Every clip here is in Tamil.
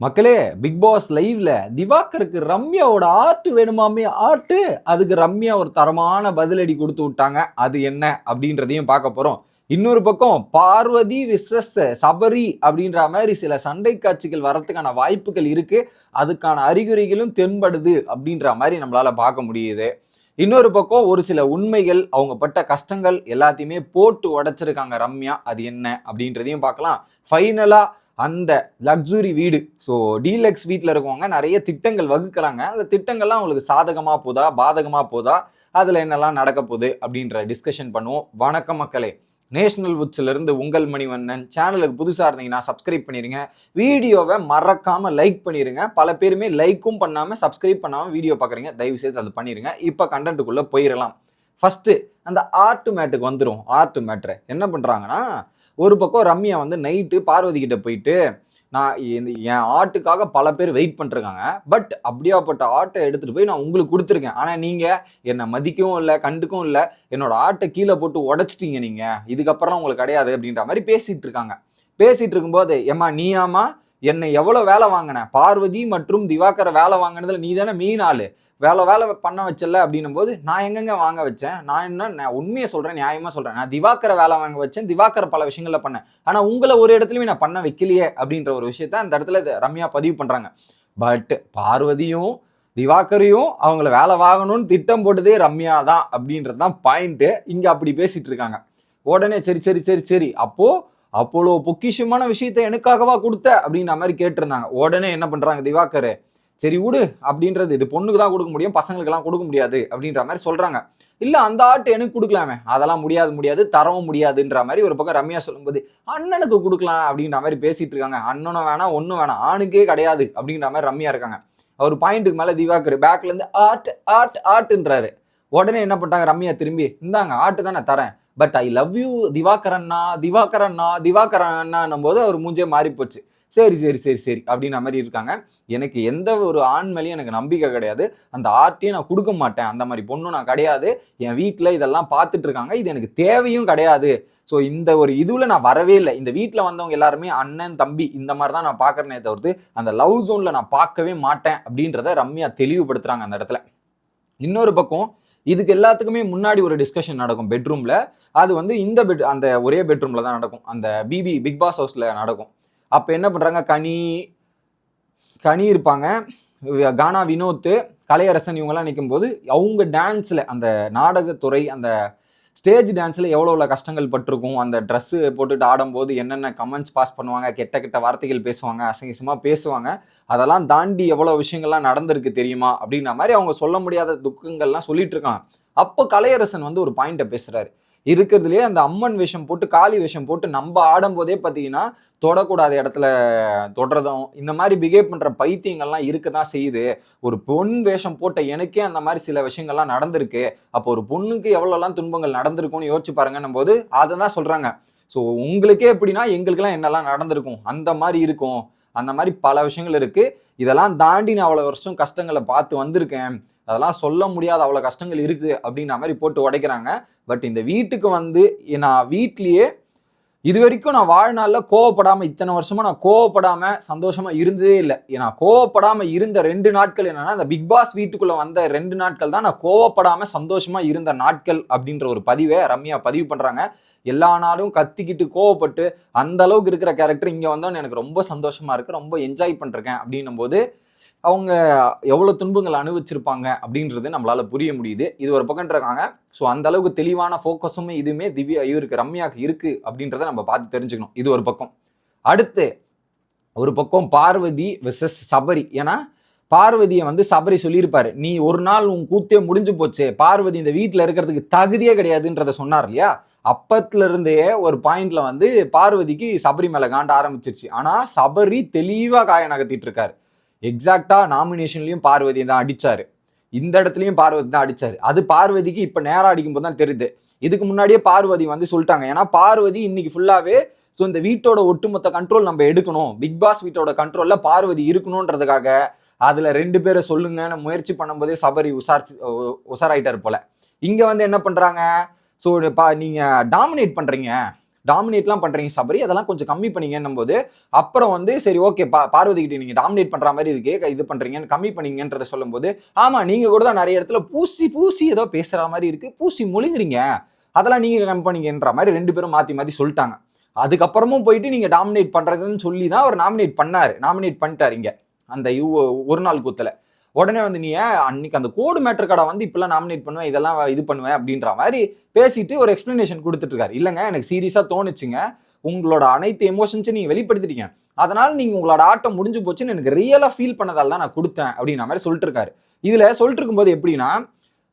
மக்களே, பிக் பாஸ் லைவ்ல திவாகருக்கு ரம்யாவோட ஆர்ட் வேணுமாமே ஆர்ட். அதுக்கு ரம்யா ஒரு தரமான பதிலடி கொடுத்து விட்டாங்க. அது என்ன அப்படின்றதையும் பார்க்க போறோம். இன்னொரு பக்கம் பார்வதி விசஸ் சபரி அப்படின்ற மாதிரி சில சண்டை காட்சிகள் வரதுக்கான வாய்ப்புகள் இருக்கு. அதுக்கான அறிகுறிகளும் தென்படுது அப்படின்ற மாதிரி நம்மளால பார்க்க முடியுது. இன்னொரு பக்கம் ஒரு சில உண்மைகள், அவங்க பட்ட கஷ்டங்கள் எல்லாத்தையுமே போட்டு உடைச்சிருக்காங்க ரம்யா. அது என்ன அப்படின்றதையும் பார்க்கலாம். ஃபைனலா அந்த லக்ஸுரி வீடு, ஸோ டீலக்ஸ் வீட்டில் இருக்கவங்க நிறைய திட்டங்கள் வகுக்கிறாங்க. அந்த திட்டங்கள்லாம் அவங்களுக்கு சாதகமாக போதா பாதகமாக போதா, அதில் என்னெல்லாம் நடக்க போகுது அப்படின்ற டிஸ்கஷன் பண்ணுவோம். வணக்கம் மக்களே, நேஷனல் வுட்ஸ்லேருந்து உங்கள் மணிவண்ணன். சேனலுக்கு புதுசாக இருந்தீங்கன்னா சப்ஸ்கிரைப் பண்ணிடுங்க. வீடியோவை மறக்காமல் லைக் பண்ணிடுங்க. பல பேருமே லைக்கும் பண்ணாமல் சப்ஸ்கிரைப் பண்ணாமல் வீடியோ பார்க்குறீங்க, தயவு செய்து அது பண்ணிடுங்க. இப்போ கண்டென்ட்டுக்குள்ளே போயிடலாம். ஃபஸ்ட்டு அந்த ஆர்ட் மேட்டுக்கு வந்துடும். ஆர்ட் மேட்ரு என்ன பண்ணுறாங்கன்னா, ஒரு பக்கம் ரம்யா வந்து நைட்டு பார்வதி கிட்ட போயிட்டு, நான் என் ஆர்ட்டுக்காக பல பேர் வெயிட் பண்ணிருக்காங்க, பட் அப்படியாப்பட்ட ஆர்ட்டை எடுத்துட்டு போய் நான் உங்களுக்கு கொடுத்துருக்கேன், ஆனால் நீங்க என்னை மதிக்கவும் இல்லை, கண்டுக்கவும் இல்லை, என்னோட ஆர்ட்டை கீழே போட்டு உடைச்சிட்டீங்க, நீங்க இதுக்கப்புறம் உங்களுக்கு கிடையாது அப்படின்ற மாதிரி பேசிட்டு இருக்காங்க. பேசிட்டு இருக்கும்போது, ஏமா நீயாமா என்னை எவ்வளவு வேலை வாங்கின, பார்வதி மற்றும் திவாகரை வேலை வாங்கினதுல நீ தானே மீன் ஆளு, வேலை பண்ண வச்சல அப்படின்னும் போது, நான் எங்கெங்க வாங்க வச்சேன், நான் என்ன உண்மையை சொல்றேன், நியாயமா சொல்றேன், நான் திவாகரை வேலை வாங்க வச்சேன், திவாகரை பல விஷயங்கள்ல பண்ணேன், ஆனா உங்களை ஒரு இடத்துலயுமே நான் பண்ண வைக்கலையே அப்படின்ற ஒரு விஷயத்த அந்த இடத்துல ரம்யா பதிவு பண்றாங்க. பட் பார்வதியும் திவாகரையும் அவங்கள வேலை வாங்கணும்னு திட்டம் போட்டதே ரம்யா தான் அப்படின்றது தான் பாயிண்ட். இங்க அப்படி பேசிட்டு இருக்காங்க. உடனே சரி சரி சரி சரி அப்போ அப்போலோ பொக்கிஷமான விஷயத்த எனக்காகவா கொடுத்த அப்படின்ற மாதிரி கேட்டிருந்தாங்க. உடனே என்ன பண்றாங்க திவாகர், சரி விடு அப்படின்றது, இது பொண்ணுக்கு தான் கொடுக்க முடியும், பசங்களுக்கு எல்லாம் கொடுக்க முடியாது அப்படின்ற மாதிரி சொல்றாங்க. இல்ல அந்த ஆர்ட் எனக்கு கொடுக்கலாமே, அதெல்லாம் முடியாது தரவும் முடியாதுன்ற மாதிரி ஒரு பக்கம் ரம்யா சொல்லும்போது, அண்ணனுக்கு கொடுக்கலாம் அப்படின்ற மாதிரி பேசிட்டு இருக்காங்க. அண்ணனும் வேணாம் ஒன்னும் வேணாம், ஆணுக்கே கிடையாது அப்படின்ற மாதிரி ரம்யா இருக்காங்க. அவர் பாயிண்ட்டுக்கு மேல திவாகர் பேக்ல இருந்து ஆர்ட் ஆர்ட் ஆர்ட்ன்றாரு. உடனே என்ன பண்ணிட்டாங்க ரம்யா, திரும்பி இந்தாங்க ஆர்ட் தானே தரேன், பட் ஐ லவ் யூ திவாகரண்ணா திவாகரண்ணா திவாகரண்ணான்னும் போது அவர் மூஞ்சே மாறி போச்சு. சரி சரி சரி சரி அப்படின்ற மாதிரி இருக்காங்க. எனக்கு எந்த ஒரு ஆண் மேலேயும் எனக்கு நம்பிக்கை கிடையாது, அந்த ஆர்ட்டையும் நான் கொடுக்க மாட்டேன், அந்த மாதிரி பொண்ணும் நான் கிடையாது, என் வீட்டில் இதெல்லாம் பார்த்துட்டு இருக்காங்க, இது எனக்கு தேவையும் கிடையாது. ஸோ இந்த ஒரு இதுவில் நான் வரவே இல்லை. இந்த வீட்டில் வந்தவங்க எல்லாருமே அண்ணன் தம்பி இந்த மாதிரி தான் நான் பார்க்குறேனே தவிர்த்து அந்த லவ் ஜோனில் நான் பார்க்கவே மாட்டேன் அப்படின்றத ரம்யா தெளிவுபடுத்துறாங்க அந்த இடத்துல. இன்னொரு பக்கம் இதுக்கு எல்லாத்துக்குமே முன்னாடி ஒரு டிஸ்கஷன் நடக்கும் பெட்ரூம்ல. அது வந்து இந்த அந்த ஒரே பெட்ரூம்ல தான் நடக்கும், அந்த பிக் பாஸ் ஹவுஸ்ல நடக்கும். அப்ப என்ன பண்றாங்க, கனி இருப்பாங்க, கானா வினோத், கலையரசன் இவங்கெல்லாம் நிற்கும் போது அவங்க டான்ஸ்ல, அந்த நாடகத்துறை அந்த ஸ்டேஜ் டான்ஸ்ல எவ்வளோ கஷ்டங்கள் பட்டிருக்கும், அந்த ட்ரெஸ்ஸு போட்டுட்டு ஆடும்போது என்னென்ன கமெண்ட்ஸ் பாஸ் பண்ணுவாங்க, கெட்ட கெட்ட வார்த்தைகள் பேசுவாங்க, அசிங்கமா பேசுவாங்க, அதெல்லாம் தாண்டி எவ்வளோ விஷயங்கள்லாம் நடந்திருக்கு தெரியுமா அப்படின்ற மாதிரி அவங்க சொல்ல முடியாத துக்கங்கள்லாம் சொல்லிட்டு இருக்காங்க. அப்போ கலையரசன் வந்து ஒரு பாயிண்ட்டை பேசுறாரு, இருக்கிறதுலேயே அந்த அம்மன் வேஷம் போட்டு காளி வேஷம் போட்டு நம்ம ஆடும் போதே பார்த்தீங்கன்னா தொடக்கூடாத இடத்துல தொடறதும் இந்த மாதிரி பிஹேவ் பண்ற பைத்தியங்கள்லாம் இருக்கதான் செய்யுது. ஒரு பொன் வேஷம் போட்ட எனக்கே அந்த மாதிரி சில விஷயங்கள்லாம் நடந்திருக்கு, அப்போ ஒரு பொண்ணுக்கு எவ்வளோலாம் துன்பங்கள் நடந்திருக்கும்னு யோசிச்சு பாருங்கன்னும் போது அதை தான் சொல்றாங்க. ஸோ உங்களுக்கே எப்படின்னா எங்களுக்கெல்லாம் என்னெல்லாம் நடந்திருக்கும் அந்த மாதிரி இருக்கும், அந்த மாதிரி பல விஷயங்கள் இருக்கு, இதெல்லாம் தாண்டி நான் அவ்வளோ வருஷம் கஷ்டங்களை பார்த்து வந்திருக்கேன், அதெல்லாம் சொல்ல முடியாத அவ்வளோ கஷ்டங்கள் இருக்கு அப்படின்ற மாதிரி போட்டு உடைக்கிறாங்க. பட் இந்த வீட்டுக்கு வந்து நான் வீட்லயே இது வரைக்கும் நான் வாழ்நாளில் கோவப்படாமல், இத்தனை வருஷமா நான் கோவப்படாமல் சந்தோஷமா இருந்ததே இல்லை. நான் கோவப்படாமல் இருந்த 2 நாட்கள் என்னன்னா, இந்த பிக் பாஸ் வீட்டுக்குள்ள வந்த 2 நாட்கள் தான் நான் கோவப்படாமல் சந்தோஷமா இருந்த நாட்கள் அப்படின்ற ஒரு பதிவை ரம்யா பதிவு பண்றாங்க. எல்லா நாளும் கத்திக்கிட்டு கோவப்பட்டு அந்த அளவுக்கு இருக்கிற கேரக்டர் இங்க வந்தோன்னு எனக்கு ரொம்ப சந்தோஷமா இருக்கு, ரொம்ப என்ஜாய் பண்ணிருக்கேன் அப்படின்னும் போது அவங்க எவ்வளவு துன்பங்கள் அனுபவிச்சிருப்பாங்க அப்படின்றது நம்மளால புரிய முடியுது. இது ஒரு பக்கம் இருக்காங்க. ஸோ அந்த அளவுக்கு தெளிவான ஃபோக்கஸுமே இதுவுமே திவ்யா இருக்கு, ரம்யாவுக்கு இருக்கு அப்படின்றத நம்ம பார்த்து தெரிஞ்சுக்கணும். இது ஒரு பக்கம். அடுத்து ஒரு பக்கம் பார்வதி வெர்சஸ் சபரி. ஏன்னா பார்வதியை வந்து சபரி சொல்லியிருப்பாரு, நீ ஒரு நாள் உன் கூத்தே முடிஞ்சு போச்சு, பார்வதி இந்த வீட்டில் இருக்கிறதுக்கு தகுதியே கிடையாதுன்றத சொன்னார் இல்லையா. அப்பத்துல இருந்தே ஒரு பாயிண்ட்ல வந்து பார்வதிக்கு சபரி மேல காண்ட ஆரம்பிச்சிருச்சு. ஆனா சபரி தெளிவா காய நகர்த்திட்டு இருக்காரு. எக்ஸாக்டா நாமினேஷன்லயும் பார்வதி தான் அடிச்சாரு, இந்த இடத்துலயும் பார்வதி தான் அடிச்சாரு. அது பார்வதிக்கு இப்ப நேரம் அடிக்கும் போது தான் தெரியுது. இதுக்கு முன்னாடியே பார்வதி வந்து சொல்லிட்டாங்க. ஏன்னா பார்வதி இன்னைக்கு ஃபுல்லாவே ஸோ இந்த வீட்டோட ஒட்டுமொத்த கண்ட்ரோல் நம்ம எடுக்கணும், பிக் பாஸ் வீட்டோட கண்ட்ரோல்ல பார்வதி இருக்கணும்ன்றதுக்காக அதுல 2 பேரை சொல்லுங்கன்னு முயற்சி பண்ணும்போதே சபரி உசாராயிட்டார் போல. இங்க வந்து என்ன பண்றாங்க, ஸோ நீங்க டாமினேட் பண்றீங்க, டாமினேட்லாம் பண்றீங்க சபரி, அதெல்லாம் கொஞ்சம் கம்மி பண்ணீங்கன்னும் போது அப்புறம் வந்து சரி ஓகே பார்வதி கிட்ட நீங்க டாமினேட் பண்ற மாதிரி இருக்கே, இது பண்றீங்கன்னு கம்மி பண்ணீங்கன்றத சொல்லும் போது, ஆமா நீங்க கூட தான் நிறைய இடத்துல பூசி பூசி ஏதோ பேசுற மாதிரி இருக்கு, பூசி முழுங்குறீங்க, அதெல்லாம் நீங்க கம்மி பண்ணீங்கன்ற மாதிரி 2 பேரும் மாத்தி மாத்தி சொல்லிட்டாங்க. அதுக்கப்புறமும் போயிட்டு நீங்க டாமினேட் பண்றதுன்னு சொல்லி தான் அவர் நாமினேட் பண்ணிட்டாரு இங்க அந்த ஒரு நாள் கூத்துல. உடனே வந்து நீ அன்னைக்கு அந்த கோடு மேட்டர் கடை வந்து இப்பெல்லாம் நாமினேட் பண்ணுவேன், இதெல்லாம் இது பண்ணுவேன் அப்படின்ற மாதிரி பேசிட்டு ஒரு எக்ஸ்பிளனேஷன் கொடுத்துட்டு இருக்காரு. இல்லைங்க எனக்கு சீரியஸா தோணுச்சுங்க, உங்களோட அனைத்து எமோஷன்ஸும் நீங்க வெளிப்படுத்திட்டீங்க, அதனால நீங்க உங்களோட ஆட்டம் முடிஞ்சு போச்சுன்னு எனக்கு ரியலா ஃபீல் பண்ணதால தான் நான் கொடுத்தேன் அப்படின்ற மாதிரி சொல்லிட்டு இருக்காரு. இதுல சொல்லிட்டு இருக்கும்போது எப்படின்னா,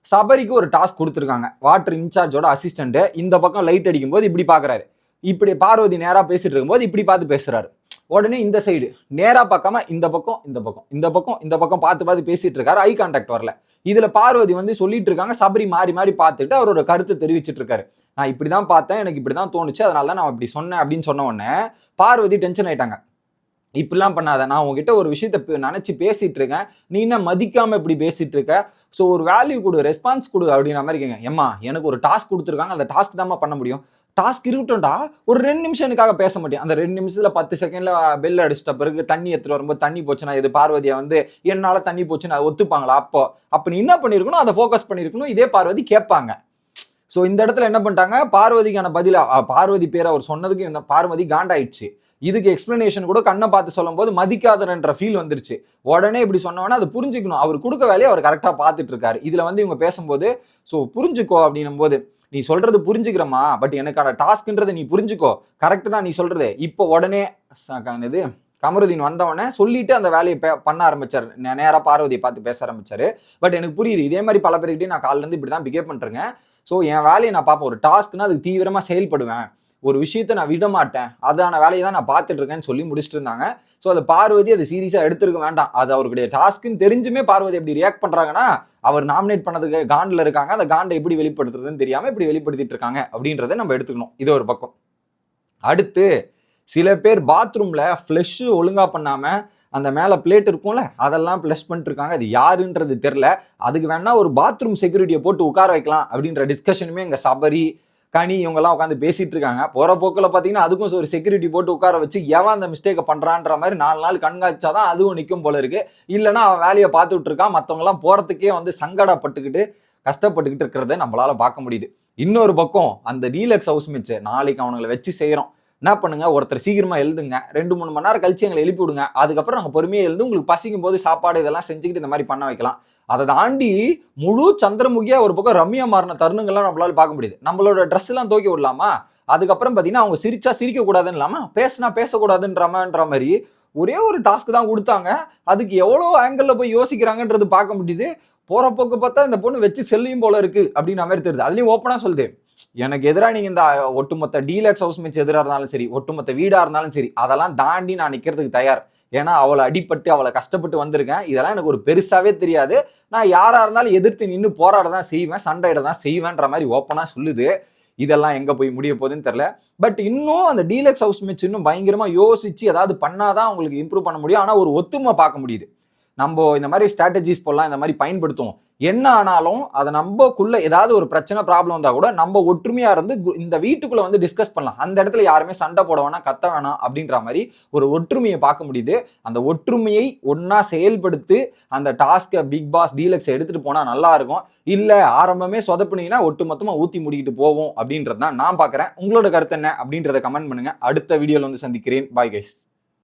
சபரிக்கு ஒரு டாஸ்க் கொடுத்துருக்காங்க, வாட்டர் இன்சார்ஜோட அசிஸ்டன்ட் இந்த பக்கம் லைட் அடிக்கும் போது இப்படி பாக்குறாரு, இப்படி பார்வதி நேரா பேசிட்டு இருக்கும்போது இப்படி பார்த்து பேசுறாரு. உடனே இந்த சைடு நேரா பார்க்காம இந்த பக்கம் பார்த்து பேசிட்டு இருக்காரு, ஐ கான்டாக்ட் வரல. இதுல பார்வதி வந்து சொல்லிட்டு இருக்காங்க, சபரி மாறி மாறி பார்த்துட்டு அவரோட கருத்தை தெரிவிச்சிட்டு இருக்காரு. நான் இப்படிதான் பார்த்தேன், எனக்கு இப்படிதான் தோணுச்சு, அதனால தான் நான் இப்படி சொன்னேன் அப்படின்னு சொன்ன உடனே பார்வதி டென்ஷன் ஆயிட்டாங்க. இப்படிலாம் பண்ணாத, நான் உங்ககிட்ட ஒரு விஷயத்த நினைச்சு பேசிட்டு இருக்கேன், நீ என்ன மதிக்காம இப்படி பேசிட்டு இருக்க, ஸோ ஒரு வேல்யூ கொடு, ரெஸ்பான்ஸ் கொடு அப்படின்ற மாதிரி கேங்க. ஏம்மா எனக்கு ஒரு டாஸ்க் கொடுத்துருக்காங்க, அந்த டாஸ்க் தான்மா பண்ண முடியும், டாஸ்க் இருக்கட்டும்டா, ஒரு 2 நிமிஷம் எனக்காக பேச மாட்டேன், அந்த 2 நிமிஷத்துல 10 செகண்ட்ல பெல் அடிச்சிட்ட பிறகு தண்ணி எடுத்துட்டு வரும்போது தண்ணி போச்சுன்னா இது பார்வதியா வந்து என்னால தண்ணி போச்சுன்னு அதை ஒத்துப்பாங்களா? அப்ப நீ என்ன பண்ணிருக்கணும், அதை ஃபோக்கஸ் பண்ணிருக்கணும், இதே பார்வதி கேட்பாங்க. ஸோ இந்த இடத்துல என்ன பண்ணிட்டாங்க, பார்வதிக்கான பதிலா பார்வதி பேர் அவர் சொன்னதுக்கு இந்த பார்வதி காண்டாயிடுச்சு. இதுக்கு எக்ஸ்பிளனேஷன் கூட கண்ணை பார்த்து சொல்லும் போது மதிக்காதன்ற ஃபீல் வந்துருச்சு. உடனே இப்படி சொன்னவனா அதை புரிஞ்சுக்கணும், அவர் கொடுக்க வேலையை அவர் கரெக்டா பார்த்துட்டு இருக்காரு. இதுல வந்து இவங்க பேசும்போது ஸோ புரிஞ்சுக்கோ அப்படின்னும் போது, நீ சொல்றது புரிஞ்சுக்கிறமா, பட் எனக்கான டாஸ்க்ன்றதை நீ புரிஞ்சுக்கோ, கரெக்ட் தான் நீ சொல்றது. இப்போ உடனே இது கமருதீன் வந்தவொடனே சொல்லிட்டு அந்த வேலையை பண்ண ஆரம்பிச்சாரு, நேரா பார்வதியை பார்த்து பேச ஆரம்பிச்சாரு. பட் எனக்கு புரியுது, இதே மாதிரி பல பேர்கிட்டையும் நான் காலில இருந்து இப்படிதான் பிகேவ் பண்றேங்க. ஸோ என் வேலையை நான் பார்ப்பேன், ஒரு டாஸ்க்னா அதுக்கு தீவிரமா செயல்படுவேன், ஒரு விஷயத்த நான் விட மாட்டேன், அதான வேலையை தான் நான் பார்த்துட்டு இருக்கேன்னு சொல்லி முடிச்சுட்டு இருந்தாங்க. ஸோ அது பார்வதி அது சீரியஸா எடுத்துருக்க வேண்டாம், அது அவருடைய டாஸ்க்குன்னு தெரிஞ்சுமே பார்வதி எப்படி ரியாக்ட் பண்றாங்கன்னா, அவர் நாமினேட் பண்ணதுக்கு காண்டில் இருக்காங்க, அந்த காண்டை எப்படி வெளிப்படுத்துறதுன்னு தெரியாம இப்படி வெளிப்படுத்திட்டு இருக்காங்க அப்படின்றத நம்ம எடுத்துக்கணும். இது ஒரு பக்கம். அடுத்து சில பேர் பாத்ரூம்ல ஃப்ளஷ் ஒழுங்கா பண்ணாம அந்த மேல பிளேட் இருக்கும்ல, அதெல்லாம் பிளஷ் பண்ணிட்டு இருக்காங்க, அது யாருன்றது தெரியல, அதுக்கு வேணா ஒரு பாத்ரூம் செக்யூரிட்டியை போட்டு உட்கார வைக்கலாம் அப்படின்ற டிஸ்கஷனுமே எங்க சபரி கனி இவங்கெல்லாம் உட்காந்து பேசிட்டு இருக்காங்க. போற போக்கில் பார்த்தீங்கன்னா அதுக்கும் ஒரு செக்யூரிட்டி போட்டு உட்கார வச்சு எவன் அந்த மிஸ்டேக்கை பண்றான்ற மாதிரி 4 நாள் கண்காட்சாதான் அதுவும் நிற்கும் போல இருக்கு. இல்லைன்னா அவன் வேலையை பார்த்துட்டு இருக்கான், மற்றவங்க எல்லாம் போறதுக்கே வந்து சங்கடப்பட்டுக்கிட்டு கஷ்டப்பட்டுக்கிட்டு இருக்கிறத நம்மளால பார்க்க முடியுது. இன்னொரு பக்கம் அந்த டீலக்ஸ் ஹவுஸ் மேட்ச் நாளைக்கு அவங்களை வச்சு செய்யறோம், என்ன பண்ணுங்க, ஒருத்தர் சீக்கிரமா எழுதுங்க, 2-3 மணி நேரம் கழிச்சு எங்களை எழுப்பி விடுங்க, அதுக்கப்புறம் நாங்கள் பொறுமையாக எழுந்து உங்களுக்கு பசிக்கும் போது சாப்பாடு இதெல்லாம் செஞ்சுக்கிட்டு இந்த மாதிரி பண்ண வைக்கலாம். அதை தாண்டி முழு சந்திரமுகியா ஒரு பக்கம் ரம்யா மாறின தருணங்கள்லாம் நம்மளால பார்க்க முடியுது. நம்மளோட ட்ரெஸ் எல்லாம் தூக்கி விடலாமா, அதுக்கப்புறம் பார்த்தீங்கன்னா அவங்க சிரிச்சா சிரிக்க கூடாதுன்னு இல்லாம பேசினா பேசக்கூடாதுன்ற மாதிரி ஒரே ஒரு டாஸ்க் தான் கொடுத்தாங்க. அதுக்கு எவ்வளோ ஆங்கிள் போய் யோசிக்கிறாங்கன்றது பார்க்க முடியுது. போற போக்கு பார்த்தா இந்த பொண்ணு வச்சு செல்லியும் போல இருக்கு அப்படின்ற மாதிரி தெரியுது. அதுலயும் ஓப்பனா சொல்லுது, எனக்கு எதிராக நீங்க இந்த ஒட்டுமொத்த டீலக்ஸ் ஹவுஸ் மேட்ச் எதிராக இருந்தாலும் சரி, ஒட்டுமொத்த வீடா இருந்தாலும் சரி, அதெல்லாம் தாண்டி நான் நிக்கிறதுக்கு தயார். ஏன்னா அவளை அடிப்பட்டு அவளை கஷ்டப்பட்டு வந்திருக்கேன், இதெல்லாம் எனக்கு ஒரு பெருசாவே தெரியாது, நான் யாரா இருந்தாலும் எதிர்த்து நின்று போராட தான் செய்வேன், சண்டையிட தான் செய்வேன்ற மாதிரி ஓப்பனா சொல்லுது. இதெல்லாம் எங்க போய் முடிய போகுதுன்னு தெரியல. பட் இன்னும் அந்த டீலக்ஸ் ஹவுஸ் மேட்ச் இன்னும் பயங்கரமா யோசிச்சு ஏதாவது பண்ணாதான் உங்களுக்கு இம்ப்ரூவ் பண்ண முடியும். ஆனா ஒரு ஒத்துமை பார்க்க முடியுது. நம்ம இந்த மாதிரி ஸ்ட்ராட்டஜிஸ் போடலாம், இந்த மாதிரி பயன்படுத்துவோம், என்ன ஆனாலும் அதை நம்மக்குள்ள ஏதாவது ஒரு பிரச்சனை ப்ராப்ளம் வந்தா கூட நம்ம ஒற்றுமையா இருந்து இந்த வீட்டுக்குள்ள வந்து டிஸ்கஸ் பண்ணலாம். அந்த இடத்துல யாருமே சண்டை போட வேணாம், கத்த வேணாம் அப்படின்ற மாதிரி ஒரு ஒற்றுமையை பார்க்க முடியுது. அந்த ஒற்றுமையை ஒன்னா செயல்படுத்தி அந்த டாஸ்கை பிக் பாஸ் டீலக்ஸ் எடுத்துட்டு போனா நல்லா இருக்கும். இல்ல ஆரம்பமே சொதப்புனீங்கன்னா ஒட்டு மொத்தமா ஊத்தி முடிக்கிட்டு போவோம் அப்படின்றது தான் நான் பாக்குறேன். உங்களோட கருத்து என்ன அப்படின்றத கமெண்ட் பண்ணுங்க. அடுத்த வீடியோல வந்து சந்திக்கிறேன். Bye guys.